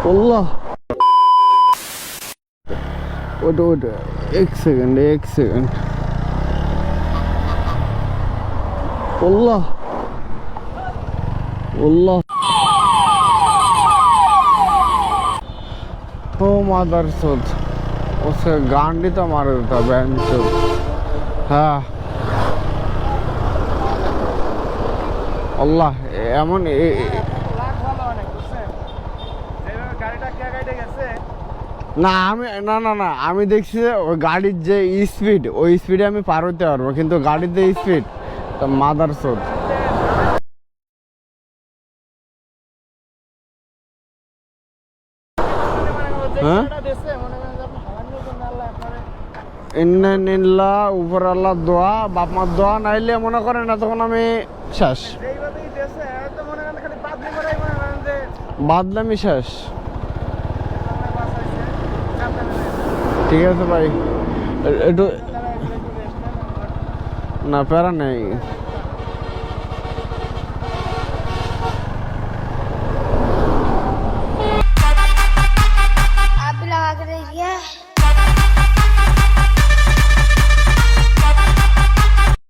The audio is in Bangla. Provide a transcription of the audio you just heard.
আল্লাহ ওটা ওটা এক সেকেন্ড আল্লাহ আল্লাহ ओ मादर चौथ उसे गांडी तो मार देता बहन चौथ हाँ अल्लाह एमन না আমি না না না আমি দেখছি যে ওই গাড়ির যে স্পিড ওই স্পিডে আমি পার হতে পারবো কিন্তু গাড়ির যে স্পিড তো মাদার চোদ হ্যাঁ ইন্নালিল্লাহ উপর আল্লাহ দোয়া বাপ মার দোয়া নাইলে মনে করেন না তখন আমি শেষ বাদলামি শেষ ঠিক আছে ভাই একটু না প্যারা নেই